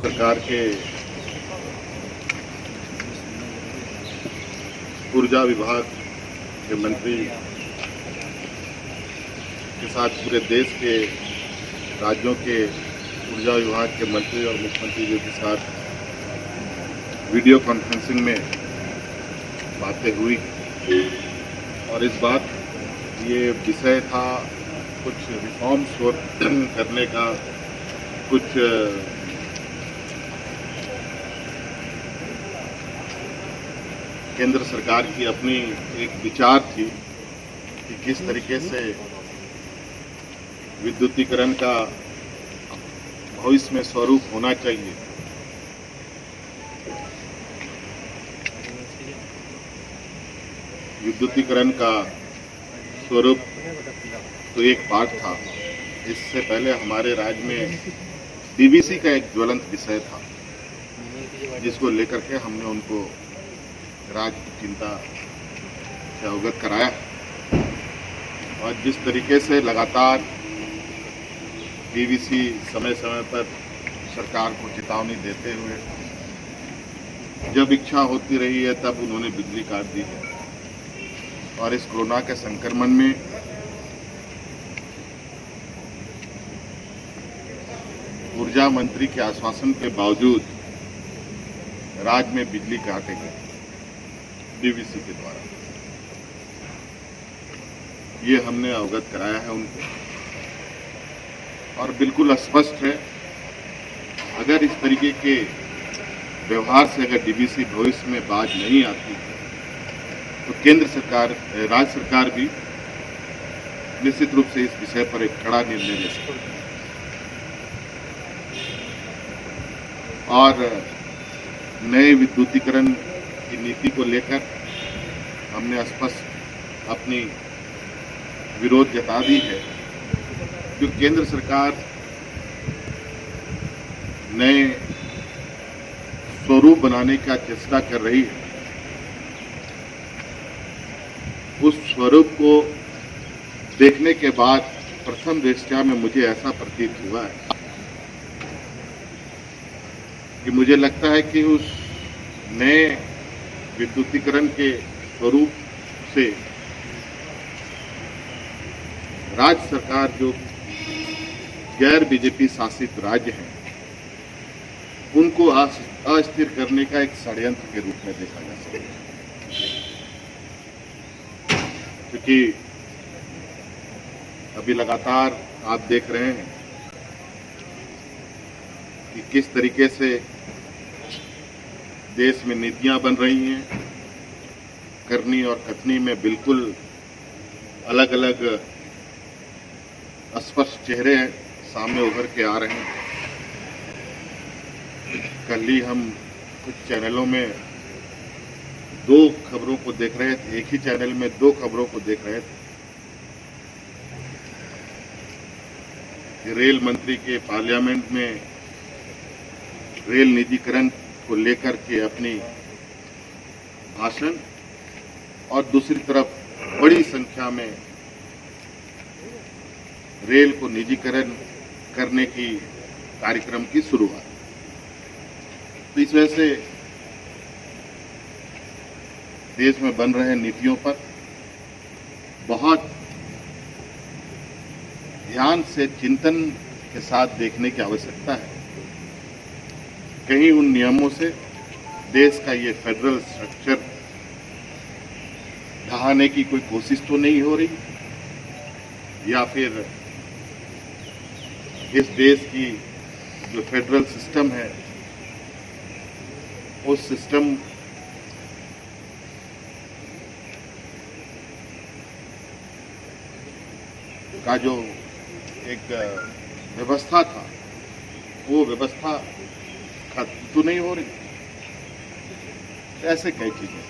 सरकार के ऊर्जा विभाग के मंत्री के साथ पूरे देश के राज्यों के ऊर्जा विभाग के मंत्री और मुख्यमंत्री जी के साथ वीडियो कॉन्फ्रेंसिंग में बातें हुई और इस बात ये विषय था कुछ रिफॉर्म्स करने का, कुछ केंद्र सरकार की अपनी एक विचार थी कि किस तरीके से विद्युतीकरण का भविष्य में स्वरूप होना चाहिए। विद्युतीकरण का स्वरूप तो एक पार्ट था। इससे पहले हमारे राज्य में डीवीसी का एक ज्वलंत विषय था, जिसको लेकर के हमने उनको राज्य की चिंता से अवगत कराया और जिस तरीके से लगातार डीवीसी समय समय पर सरकार को चेतावनी देते हुए जब इच्छा होती रही है तब उन्होंने बिजली काट दी है और इस कोरोना के संक्रमण में ऊर्जा मंत्री के आश्वासन के बावजूद राज्य में बिजली काटे गए डीवीसी के द्वारा। ये हमने अवगत कराया है उनको और बिल्कुल स्पष्ट है, अगर इस तरीके के व्यवहार से अगर डीवीसी भविष्य में बाज नहीं आती तो केंद्र सरकार, राज्य सरकार भी निश्चित रूप से इस विषय पर एक कड़ा निर्णय ले सकती है और नए विद्युतीकरण की नीति को लेकर हमने स्पष्ट अपनी विरोध जता दी है। जो केंद्र सरकार नए स्वरूप बनाने का चेष्टा कर रही है, उस स्वरूप को देखने के बाद प्रथम दृष्टया में मुझे ऐसा प्रतीत हुआ है कि मुझे लगता है कि उस नए विद्युतीकरण के स्वरूप से राज्य सरकार जो गैर बीजेपी शासित राज्य हैं उनको अस्थिर करने का एक षड्यंत्र के रूप में देखा जा सकता है, क्योंकि अभी लगातार आप देख रहे हैं कि किस तरीके से देश में नीतियां बन रही हैं, करनी और कथनी में बिल्कुल अलग अलग स्पष्ट चेहरे सामने उभर के आ रहे हैं। कल ही हम कुछ चैनलों में दो खबरों को देख रहे थे, एक ही चैनल में दो खबरों को देख रहे थे कि रेल मंत्री के पार्लियामेंट में रेल निजीकरण को लेकर के अपनी भाषण और दूसरी तरफ बड़ी संख्या में रेल को निजीकरण करने की कार्यक्रम की शुरुआत। तो इस वजह से देश में बन रहे नीतियों पर बहुत ध्यान से चिंतन के साथ देखने की आवश्यकता है। कहीं उन नियमों से देश का ये फेडरल स्ट्रक्चर ढहाने की कोई कोशिश तो नहीं हो रही, या फिर इस देश की जो फेडरल सिस्टम है उस सिस्टम का जो एक व्यवस्था था वो व्यवस्था खत्म तो नहीं हो रही। ऐसे कई चीजें